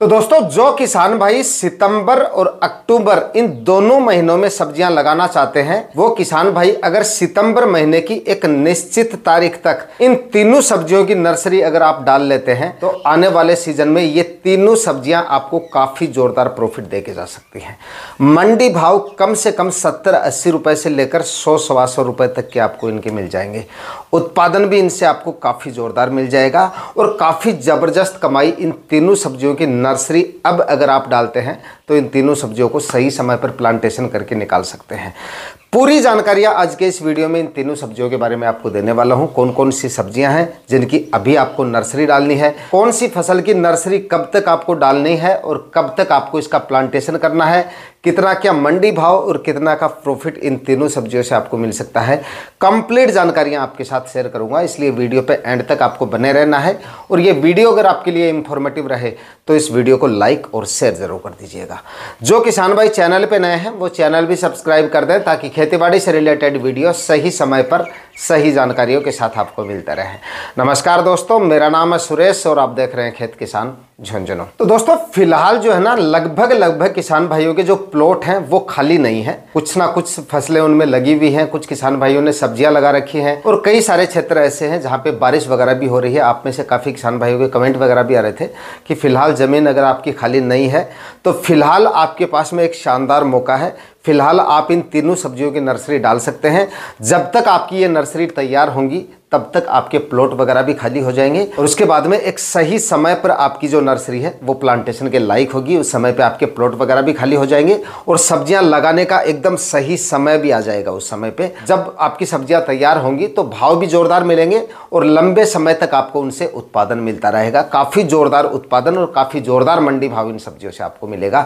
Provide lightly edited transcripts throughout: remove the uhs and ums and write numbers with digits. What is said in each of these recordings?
तो दोस्तों, जो किसान भाई सितंबर और अक्टूबर इन दोनों महीनों में सब्जियां लगाना चाहते हैं, वो किसान भाई अगर सितंबर महीने की एक निश्चित तारीख तक इन तीनों सब्जियों की नर्सरी अगर आप डाल लेते हैं तो आने वाले सीजन में ये तीनों सब्जियां आपको काफी जोरदार प्रॉफिट देके जा सकती हैं। मंडी भाव कम से कम 70-80 रुपए से लेकर 100-125 रुपए तक के आपको इनके मिल जाएंगे। उत्पादन भी इनसे आपको काफी जोरदार मिल जाएगा और काफी जबरदस्त कमाई इन तीनों सब्जियों की नर्सरी अब अगर आप डालते हैं तो इन तीनों सब्जियों को सही समय पर प्लांटेशन करके निकाल सकते हैं। पूरी जानकारियां आज के इस वीडियो में इन तीनों सब्जियों के बारे में आपको देने वाला हूं। कौन कौन सी सब्जियां हैं जिनकी अभी आपको नर्सरी डालनी है, कौन सी फसल की नर्सरी कब तक आपको डालनी है और कब तक आपको इसका प्लांटेशन करना है, कितना क्या मंडी भाव और कितना का प्रॉफिट इन तीनों सब्जियों से आपको मिल सकता है। कंप्लीट जानकारियां आपके साथ शेयर करूंगा, इसलिए वीडियो पे एंड तक आपको बने रहना है। और ये वीडियो अगर आपके लिए इंफॉर्मेटिव रहे तो इस वीडियो को लाइक और शेयर जरूर कर दीजिएगा। जो किसान भाई चैनल पे नए हैं वो चैनल भी सब्सक्राइब कर दें ताकि खेतीबाड़ी से रिलेटेड वीडियो सही समय पर सही जानकारियों के साथ आपको मिलते रहे। नमस्कार दोस्तों, मेरा नाम है सुरेश और आप देख रहे हैं खेत किसान झुंझुनू। तो दोस्तों, फिलहाल जो है ना लगभग किसान भाइयों के जो प्लॉट हैं वो खाली नहीं है। कुछ ना कुछ फसलें उनमें लगी हुई हैं, कुछ किसान भाइयों ने सब्जियां लगा रखी हैं और कई सारे क्षेत्र ऐसे हैं जहां पे बारिश वगैरह भी हो रही है। आप में से काफ़ी किसान भाइयों के कमेंट वगैरह भी आ रहे थे कि फिलहाल ज़मीन अगर आपकी खाली नहीं है तो फिलहाल आपके पास में एक शानदार मौका है। फिलहाल आप इन तीनों सब्जियों की नर्सरी डाल सकते हैं। जब तक आपकी ये नर्सरी तैयार होंगी तब तक आपके प्लॉट वगैरह भी खाली हो जाएंगे और उसके बाद में एक सही समय पर आपकी जो नर्सरी है वो प्लांटेशन के लायक होगी। उस समय पे आपके प्लॉट वगैरह भी खाली हो जाएंगे और सब्जियां लगाने का एकदम सही समय भी आ जाएगा। उस समय पे जब आपकी सब्जियां तैयार होंगी तो भाव भी जोरदार मिलेंगे और लंबे समय तक आपको उनसे उत्पादन मिलता रहेगा। काफ़ी जोरदार उत्पादन और काफ़ी जोरदार मंडी भाव इन सब्जियों से आपको मिलेगा।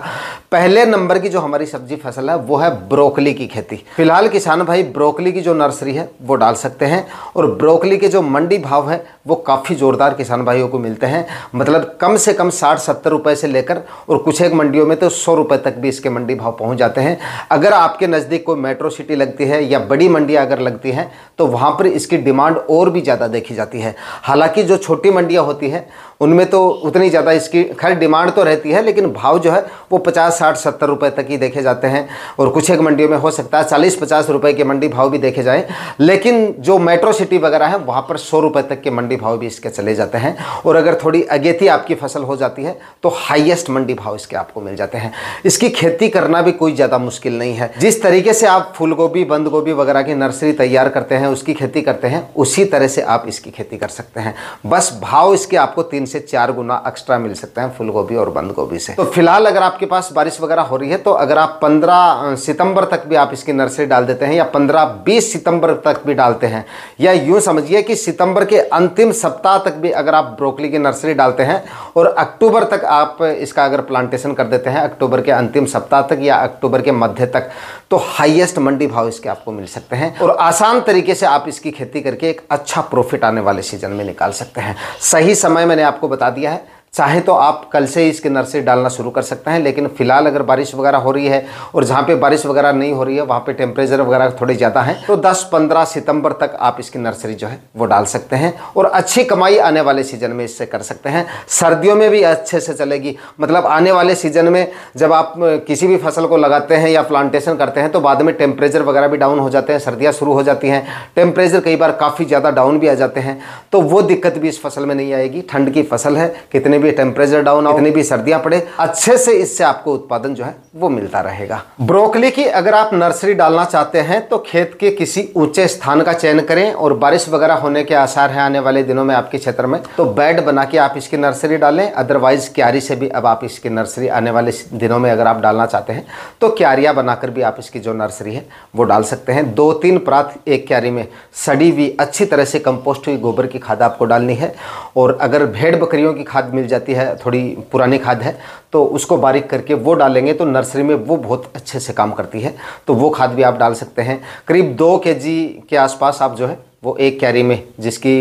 पहले नंबर की जो हमारी सब्जी फसल है वो है ब्रोकली की खेती। फिलहाल किसान भाई ब्रोकली की जो नर्सरी है वो डाल सकते हैं और ब्रोकली के जो मंडी भाव है वो काफ़ी ज़ोरदार किसान भाइयों को मिलते हैं। मतलब कम से कम 60-70 रुपए से लेकर और कुछ एक मंडियों में तो 100 रुपए तक भी इसके मंडी भाव पहुंच जाते हैं। अगर आपके नज़दीक कोई मेट्रो सिटी लगती है या बड़ी मंडियां अगर लगती हैं तो वहाँ पर इसकी डिमांड और भी ज़्यादा देखी जाती है। हालांकि जो छोटी मंडियाँ होती हैं उनमें तो उतनी ज़्यादा इसकी खैर डिमांड तो रहती है, लेकिन भाव जो है वो 50-60-70 रुपए तक ही देखे जाते हैं और कुछ एक मंडियों में हो सकता है 40-50 रुपए के मंडी भाव भी देखे जाएं। लेकिन जो मेट्रो सिटी वगैरह है वहाँ पर 100 रुपए तक के मंडी भाव भी इसके चले जाते हैं और अगर थोड़ी अगेती आपकी फसल हो जाती है तो हाईएस्ट मंडी भाव इसके आपको मिल जाते हैं। इसकी खेती करना भी कोई ज़्यादा मुश्किल नहीं है। जिस तरीके से आप फूल गोभी, बंद गोभी वगैरह की नर्सरी तैयार करते हैं, उसकी खेती करते हैं, उसी तरह से आप इसकी खेती कर सकते हैं। बस भाव इसके आपको 3 से 4 गुना एक्स्ट्रा मिल सकते हैं फूल गोभी और बंद गोभी से। तो फिलहाल अगर आपके पास बारिश वगैरह हो रही है तो अगर आप 15 सितंबर तक भी आप इसकी नर्सरी डाल देते हैं या 15-20 सितंबर तक भी डालते हैं या यूं समझिए कि सितंबर के अंतिम सप्ताह तक भी अगर आप ब्रोकली की नर्सरी डालते हैं और अक्टूबर तक आप इसका अगर प्लांटेशन कर देते हैं, अक्टूबर के अंतिम सप्ताह तक या अक्टूबर के मध्य तक, तो हाईएस्ट मंडी भाव इसके आपको मिल सकते हैं और आसान तरीके से आप इसकी खेती करके एक अच्छा प्रॉफिट आने वाले सीजन में निकाल सकते हैं। सही समय मैंने आपको बता दिया है। चाहे तो आप कल से ही इसकी नर्सरी डालना शुरू कर सकते हैं, लेकिन फिलहाल अगर बारिश वगैरह हो रही है और जहाँ पे बारिश वगैरह नहीं हो रही है वहाँ पे टेम्परेचर वगैरह थोड़े ज़्यादा हैं तो 10-15 सितंबर तक आप इसकी नर्सरी जो है वो डाल सकते हैं और अच्छी कमाई आने वाले सीजन में इससे कर सकते हैं। सर्दियों में भी अच्छे से चलेगी। मतलब आने वाले सीजन में जब आप किसी भी फसल को लगाते हैं या प्लांटेशन करते हैं तो बाद में टेम्परेचर वगैरह भी डाउन हो जाते हैं, सर्दियाँ शुरू हो जाती हैं, टेम्परेचर कई बार काफ़ी ज़्यादा डाउन भी आ जाते हैं, तो वो दिक्कत भी इस फसल में नहीं आएगी। ठंड की फसल है, कितने भी टेम्परेचर डाउन हो, कितनी भी सर्दियां पड़े, अच्छे से इससे आपको उत्पादन जो है वो मिलता रहेगा। ब्रोकली की अगर आप नर्सरी डालना चाहते हैं तो खेत के किसी ऊंचे स्थान का चयन करें और बारिश वगैरह होने के आसार हैं आने वाले दिनों में आपके क्षेत्र में तो बेड बना के आप इसकी नर्सरी डालें। अदरवाइज क्यारी से भी अब आप इसकी नर्सरी आने वाले दिनों में अगर आप डालना चाहते हैं तो क्यारियां बनाकर भी आप इसकी जो नर्सरी है वो डाल सकते हैं। 2-3 परात एक क्यारी में सड़ी हुई अच्छी तरह से कंपोस्ट हुई गोबर की खाद आपको डालनी है और अगर भेड़ बकरियों की खाद मिल जाती है, थोड़ी पुरानी खाद है, तो उसको बारीक करके वो डालेंगे तो नर्सरी में वो बहुत अच्छे से काम करती है, तो वो खाद भी आप डाल सकते हैं। करीब 2 kg के आसपास आप जो है वो एक क्यारी में, जिसकी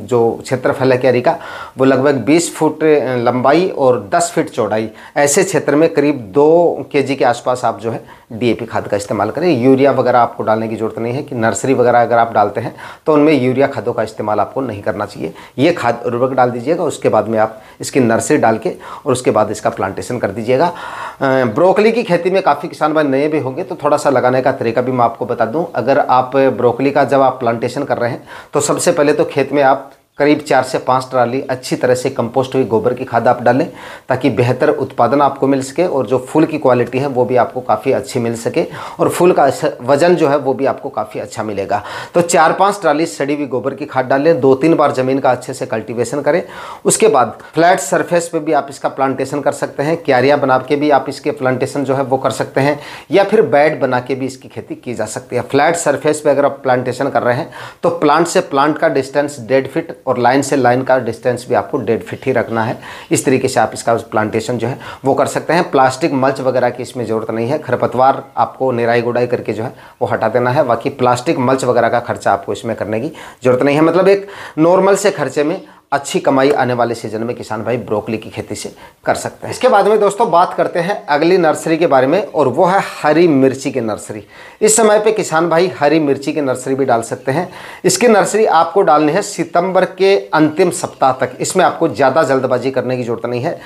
जो क्षेत्रफल है क्यारी का वो लगभग 20 फुट लंबाई और 10 फीट चौड़ाई, ऐसे क्षेत्र में करीब 2 kg के आसपास आप जो है DAP खाद का इस्तेमाल करें। यूरिया वगैरह आपको डालने की जरूरत नहीं है कि नर्सरी वगैरह अगर आप डालते हैं तो उनमें यूरिया खादों का इस्तेमाल आपको नहीं करना चाहिए। ये खाद उर्वरक डाल दीजिएगा, उसके बाद में आप इसकी नर्सरी डाल के और उसके बाद इसका प्लांटेशन कर दीजिएगा। ब्रोकली की खेती में काफ़ी किसान भाई नए भी होंगे तो थोड़ा सा लगाने का तरीका भी मैं आपको बता दूं। अगर आप ब्रोकली का जब आप प्लांटेशन कर रहे हैं तो सबसे पहले तो खेत में आप करीब 4 से 5 ट्राली अच्छी तरह से कंपोस्ट हुई गोबर की खाद आप डालें, ताकि बेहतर उत्पादन आपको मिल सके और जो फूल की क्वालिटी है वो भी आपको काफ़ी अच्छी मिल सके और फूल का वजन जो है वो भी आपको काफ़ी अच्छा मिलेगा। तो 4-5 ट्राली सड़ी हुई गोबर की खाद डालें, 2-3 बार ज़मीन का अच्छे से कल्टीवेशन करें। उसके बाद फ्लैट सरफेस पर भी आप इसका प्लांटेशन कर सकते हैं, क्यारियाँ बना के भी आप इसके प्लांटेशन जो है वो कर सकते हैं, या फिर बेड बना के भी इसकी खेती की जा सकती है। फ्लैट सरफेस पर अगर आप प्लांटेशन कर रहे हैं तो प्लांट से प्लांट का डिस्टेंस 1.5 फीट और लाइन से लाइन का डिस्टेंस भी आपको 1.5 फीट ही रखना है। इस तरीके से आप इसका प्लांटेशन जो है वो कर सकते हैं। प्लास्टिक मल्च वगैरह की इसमें ज़रूरत नहीं है, खरपतवार आपको निराई गुड़ाई करके जो है वो हटा देना है। बाकी प्लास्टिक मल्च वगैरह का खर्चा आपको इसमें करने की ज़रूरत नहीं है। मतलब एक नॉर्मल से खर्चे में अच्छी कमाई आने वाले सीजन में किसान भाई ब्रोकली की खेती से कर सकते हैं। इसके बाद में दोस्तों बात करते हैं अगली नर्सरी के बारे में, और वो है हरी मिर्ची की नर्सरी। इस समय पे किसान भाई हरी मिर्ची की नर्सरी भी डाल सकते हैं। इसकी नर्सरी आपको डालनी है सितंबर के अंतिम सप्ताह तक। इसमें आपको ज़्यादा जल्दबाजी करने की ज़रूरत नहीं है।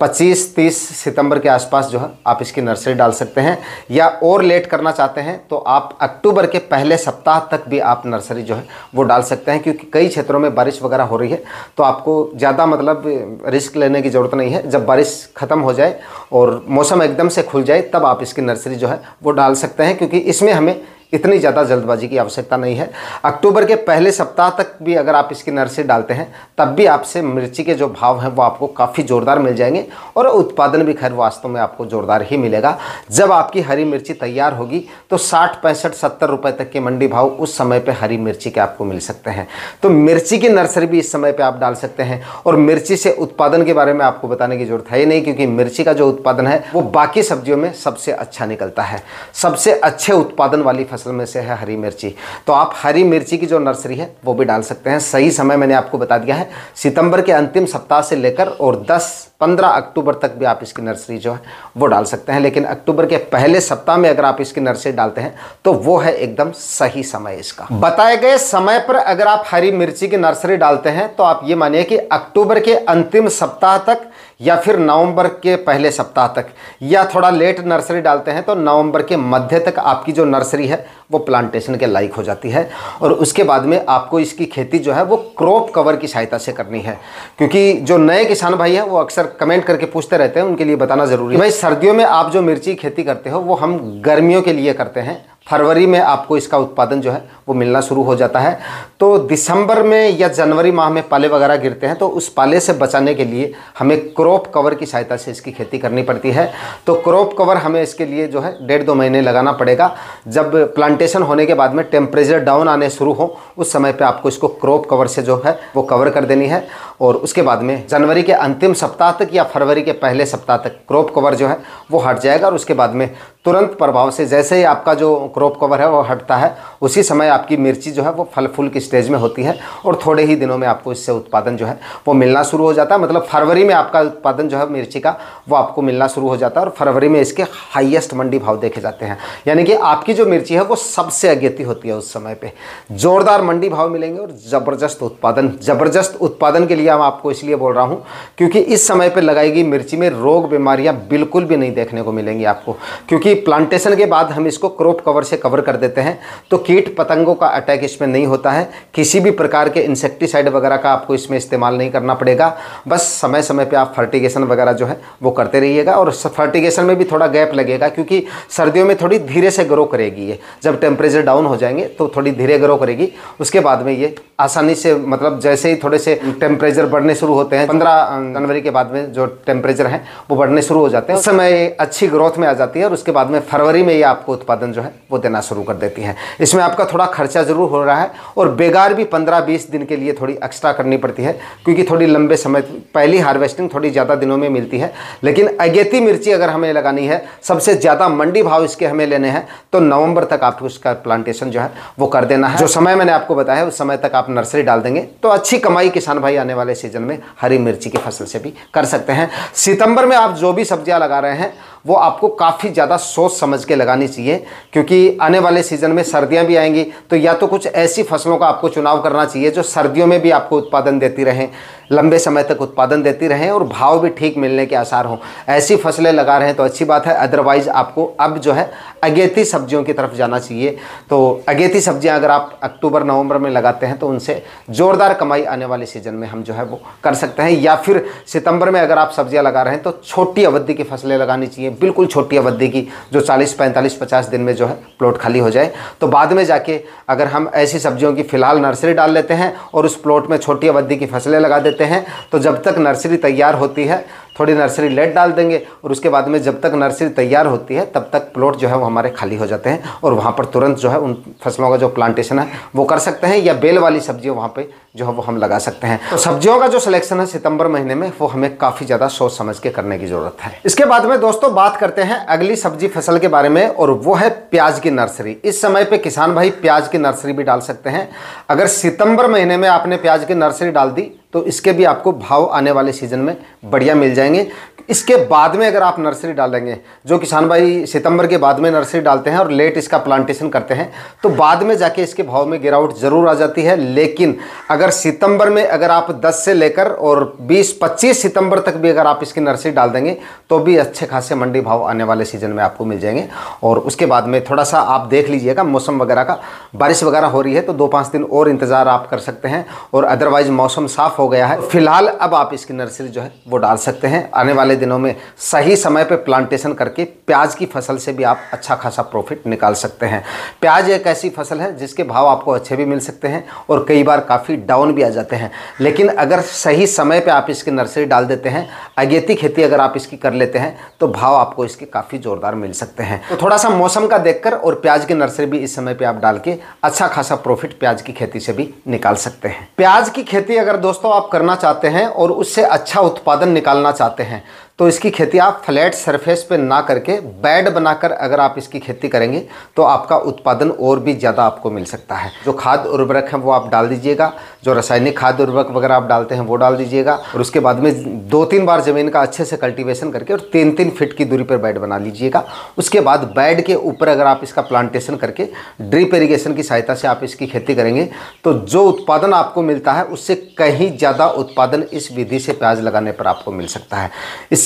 25-30 सितंबर के आसपास जो है आप इसकी नर्सरी डाल सकते हैं, या और लेट करना चाहते हैं तो आप अक्टूबर के पहले सप्ताह तक भी आप नर्सरी जो है वो डाल सकते हैं, क्योंकि कई क्षेत्रों में बारिश वगैरह हो रही है तो आपको ज़्यादा मतलब रिस्क लेने की ज़रूरत नहीं है। जब बारिश ख़त्म हो जाए और मौसम एकदम से खुल जाए तब आप इसकी नर्सरी जो है वो डाल सकते हैं, क्योंकि इसमें हमें इतनी ज़्यादा जल्दबाजी की आवश्यकता नहीं है। अक्टूबर के पहले सप्ताह तक भी अगर आप इसकी नर्सरी डालते हैं तब भी आपसे मिर्ची के जो भाव हैं वो आपको काफ़ी ज़ोरदार मिल जाएंगे, और उत्पादन भी खैर वास्तव में आपको ज़ोरदार ही मिलेगा। जब आपकी हरी मिर्ची तैयार होगी तो 60, 65, 70 रुपये तक के मंडी भाव उस समय पर हरी मिर्ची के आपको मिल सकते हैं। तो मिर्ची की नर्सरी भी इस समय पर आप डाल सकते हैं। और मिर्ची से उत्पादन के बारे में आपको बताने की जरूरत है ही नहीं, क्योंकि मिर्ची का जो उत्पादन है वो बाकी सब्जियों में सबसे अच्छा निकलता है। सबसे अच्छे उत्पादन वाली फसल में से है हरी मिर्ची। तो आप हरी मिर्ची की जो नर्सरी है वो भी डाल सकते हैं। सही समय मैंने आपको बता दिया है, सितंबर के अंतिम सप्ताह से लेकर और 10-15 अक्टूबर तक भी आप इसकी नर्सरी जो है वो डाल सकते हैं। लेकिन अक्टूबर के पहले सप्ताह में अगर आप इसकी नर्सरी डालते हैं तो वो है एकदम सही समय इसका। बताए गए समय पर अगर आप हरी मिर्ची की नर्सरी डालते हैं तो आप ये मानिए कि अक्टूबर के अंतिम सप्ताह तक या फिर नवंबर के पहले सप्ताह तक, या थोड़ा लेट नर्सरी डालते हैं तो नवंबर के मध्य तक आपकी जो नर्सरी है वो प्लांटेशन के लायक हो जाती है। और उसके बाद में आपको इसकी खेती जो है वो क्रॉप कवर की सहायता से करनी है, क्योंकि जो नए किसान भाई हैं वो अक्सर कमेंट करके पूछते रहते हैं, उनके लिए बताना ज़रूरी है। भाई सर्दियों में आप जो मिर्ची खेती करते हो वो हम गर्मियों के लिए करते हैं। फरवरी में आपको इसका उत्पादन जो है वो मिलना शुरू हो जाता है। तो दिसंबर में या जनवरी माह में पाले वगैरह गिरते हैं तो उस पाले से बचाने के लिए हमें क्रॉप कवर की सहायता से इसकी खेती करनी पड़ती है। तो क्रॉप कवर हमें इसके लिए जो है 1.5-2 महीने लगाना पड़ेगा। जब प्लांटेशन होने के बाद में टेम्परेचर डाउन आने शुरू हो उस समय पे आपको इसको क्रॉप कवर से जो है वो कवर कर देनी है। और उसके बाद में जनवरी के अंतिम सप्ताह तक या फरवरी के पहले सप्ताह तक क्रॉप कवर जो है वो हट जाएगा। और उसके बाद में तुरंत प्रभाव से जैसे ही आपका जो क्रॉप कवर है वो हटता है उसी समय आपकी मिर्ची जो है वो फल फूल की स्टेज में होती है, और थोड़े ही दिनों में आपको इससे उत्पादन जो है वो मिलना शुरू हो जाता है। मतलब फरवरी में आपका उत्पादन जो है मिर्ची का वो आपको मिलना शुरू हो जाता है, और फरवरी में इसके हाईएस्ट मंडी भाव देखे जाते हैं। यानी कि आपकी जो मिर्ची है वो सबसे अगेती होती है उस समय पे, जोरदार मंडी भाव मिलेंगे और ज़बरदस्त उत्पादन। ज़बरदस्त उत्पादन के लिए मैं आपको इसलिए बोल रहा हूँ क्योंकि इस समय पर लगाई गई मिर्ची में रोग बीमारियाँ बिल्कुल भी नहीं देखने को मिलेंगी आपको, क्योंकि प्लांटेशन के बाद हम इसको क्रॉप कवर से कवर कर देते हैं तो कीट पतंगों का अटैक इसमें नहीं होता है। किसी भी प्रकार के इंसेक्टिसाइड वगैरह का आपको इसमें इस्तेमाल नहीं करना पड़ेगा। बस समय समय पे आप फर्टिगेशन वगैरह जो है वो करते रहिएगा, और फर्टिगेशन में भी थोड़ा गैप लगेगा क्योंकि सर्दियों में थोड़ी धीरे से ग्रो करेगी ये। जब टेम्परेचर डाउन हो जाएंगे तो थोड़ी धीरे ग्रो करेगी, उसके बाद में ये आसानी से, मतलब जैसे ही थोड़े से टेम्परेचर बढ़ने शुरू होते हैं, 15 जनवरी के बाद में जो टेम्परेचर है वो बढ़ने शुरू हो जाते हैं, उस समय अच्छी ग्रोथ में आ जाती है। और उसके बाद में फरवरी में ये आपको उत्पादन जो है वो देना शुरू कर देती है। इसमें आपका थोड़ा खर्चा जरूर हो रहा है और बेगार भी 15-20 दिन के लिए थोड़ी एक्स्ट्रा करनी पड़ती है, क्योंकि थोड़ी लंबे समय पहली हार्वेस्टिंग थोड़ी ज़्यादा दिनों में मिलती है। लेकिन अगेती मिर्ची अगर हमें लगानी है, सबसे ज़्यादा मंडी भाव इसके हमें लेने हैं, तो नवंबर तक आपको उसका प्लांटेशन जो है वो कर देना है। जो समय मैंने आपको बताया उस समय तक आप नर्सरी डाल देंगे तो अच्छी कमाई किसान भाई आने वाले सीजन में हरी मिर्ची की फसल से भी कर सकते हैं। सितंबर में आप जो भी सब्जियां लगा रहे हैं वो आपको काफ़ी ज़्यादा सोच समझ के लगानी चाहिए, क्योंकि आने वाले सीज़न में सर्दियां भी आएंगी, तो या तो कुछ ऐसी फसलों का आपको चुनाव करना चाहिए जो सर्दियों में भी आपको उत्पादन देती रहें, लंबे समय तक उत्पादन देती रहें और भाव भी ठीक मिलने के आसार हों। ऐसी फसलें लगा रहे हैं तो अच्छी बात है, अदरवाइज़ आपको अब जो है अगेती सब्जियों की तरफ जाना चाहिए। तो अगेती सब्जियां अगर आप अक्टूबर नवंबर में लगाते हैं तो उनसे ज़ोरदार कमाई आने वाले सीज़न में हम जो है वो कर सकते हैं। या फिर सितंबर में अगर आप सब्जियां लगा रहे हैं तो छोटी अवधि की फसलें लगानी चाहिए, बिल्कुल छोटी अवधि की, जो 40, 45, 50 दिन में जो है प्लॉट खाली हो जाए। तो बाद में जाके अगर हम ऐसी सब्जियों की फ़िलहाल नर्सरी डाल लेते हैं और उस प्लॉट में छोटी अवधि की फसलें लगा देते हैं, तो जब तक नर्सरी तैयार होती है थोड़ी नर्सरी लेट डाल देंगे और उसके बाद में जब तक नर्सरी तैयार होती है तब तक प्लॉट जो है वो हमारे खाली हो जाते हैं और वहाँ पर तुरंत जो है उन फसलों का जो प्लांटेशन है वो कर सकते हैं, या बेल वाली सब्जियाँ वहाँ पे जो है वो हम लगा सकते हैं। तो सब्जियों का जो सिलेक्शन है सितंबर महीने में वो हमें काफ़ी ज़्यादा सोच समझ के करने की ज़रूरत है। इसके बाद में दोस्तों बात करते हैं अगली सब्जी फसल के बारे में, और वो है प्याज की नर्सरी। इस समय पे किसान भाई प्याज की नर्सरी भी डाल सकते हैं। अगर सितंबर महीने में आपने प्याज की नर्सरी डाल दी तो इसके भी आपको भाव आने वाले सीजन में बढ़िया मिल जाएंगे। इसके बाद में अगर आप नर्सरी डालेंगे, जो किसान भाई सितंबर के बाद में नर्सरी डालते हैं और लेट इसका प्लांटेशन करते हैं, तो बाद में जाके इसके भाव में गिरावट ज़रूर आ जाती है। लेकिन अगर सितंबर में अगर आप 10 से लेकर और 20-25 सितंबर तक भी अगर आप इसकी नर्सरी डाल देंगे तो भी अच्छे खासे मंडी भाव आने वाले सीजन में आपको मिल जाएंगे। और उसके बाद में थोड़ा सा आप देख लीजिएगा मौसम वगैरह का, बारिश वगैरह हो रही है तो 2-5 दिन और इंतज़ार आप कर सकते हैं, और अदरवाइज मौसम साफ़ हो गया है। फिलहाल अब आप इसकी नर्सरी जो है वो डाल सकते हैं। आने वाले दिनों में सही समय पे प्लांटेशन करके प्याज की फसल से भी आप अच्छा खासा प्रॉफिट निकाल सकते हैं। प्याज एक ऐसी फसल है जिसके भाव आपको अच्छे भी मिल सकते हैं और कई बार काफ़ी डाउन भी आ जाते हैं, लेकिन अगर सही समय पे आप इसकी नर्सरी डाल देते हैं, अगेती खेती अगर आप इसकी कर लेते हैं तो भाव आपको इसके काफ़ी ज़ोरदार मिल सकते हैं। तो थोड़ा सा मौसम का देखकर और प्याज की नर्सरी भी इस समय पर आप डाल के अच्छा खासा प्रॉफिट प्याज की खेती से भी निकाल सकते हैं। प्याज की खेती अगर दोस्तों आप करना चाहते हैं और उससे अच्छा उत्पादन निकालना चाहते हैं तो इसकी खेती आप फ्लैट सरफेस पे ना करके बेड बनाकर अगर आप इसकी खेती करेंगे तो आपका उत्पादन और भी ज़्यादा आपको मिल सकता है। जो खाद उर्वरक है वो आप डाल दीजिएगा, जो रासायनिक खाद उर्वरक वगैरह आप डालते हैं वो डाल दीजिएगा, और उसके बाद में 2-3 बार ज़मीन का अच्छे से कल्टीवेशन करके और 3-3 फीट की दूरी पर बेड बना लीजिएगा। उसके बाद बेड के ऊपर अगर आप इसका प्लांटेशन करके ड्रिप इरीगेशन की सहायता से आप इसकी खेती करेंगे तो जो उत्पादन आपको मिलता है उससे कहीं ज़्यादा उत्पादन इस विधि से प्याज लगाने पर आपको मिल सकता है। इससे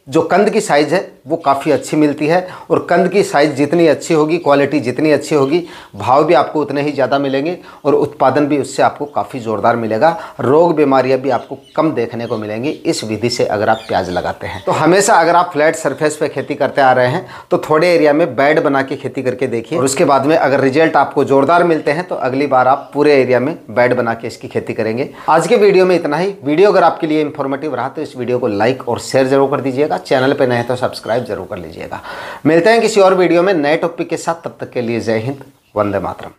जो कंद की साइज़ है वो काफ़ी अच्छी मिलती है, और कंद की साइज़ जितनी अच्छी होगी, क्वालिटी जितनी अच्छी होगी, भाव भी आपको उतने ही ज़्यादा मिलेंगे और उत्पादन भी उससे आपको काफ़ी ज़ोरदार मिलेगा। रोग बीमारियां भी आपको कम देखने को मिलेंगी इस विधि से अगर आप प्याज लगाते हैं। तो हमेशा अगर आप फ्लैट सरफेस पे खेती करते आ रहे हैं तो थोड़े एरिया में बेड बना के खेती करके देखिए, और उसके बाद में अगर रिजल्ट आपको ज़ोरदार मिलते हैं तो अगली बार आप पूरे एरिया में बेड बना के इसकी खेती करेंगे। आज के वीडियो में इतना ही। वीडियो अगर आपके लिए इंफॉर्मेटिव रहा तो इस वीडियो को लाइक और शेयर जरूर कर दीजिएगा। चैनल पे नए हैं तो सब्सक्राइब जरूर कर लीजिएगा। मिलते हैं किसी और वीडियो में नए टॉपिक के साथ, तब तक के लिए जय हिंद, वंदे मातरम।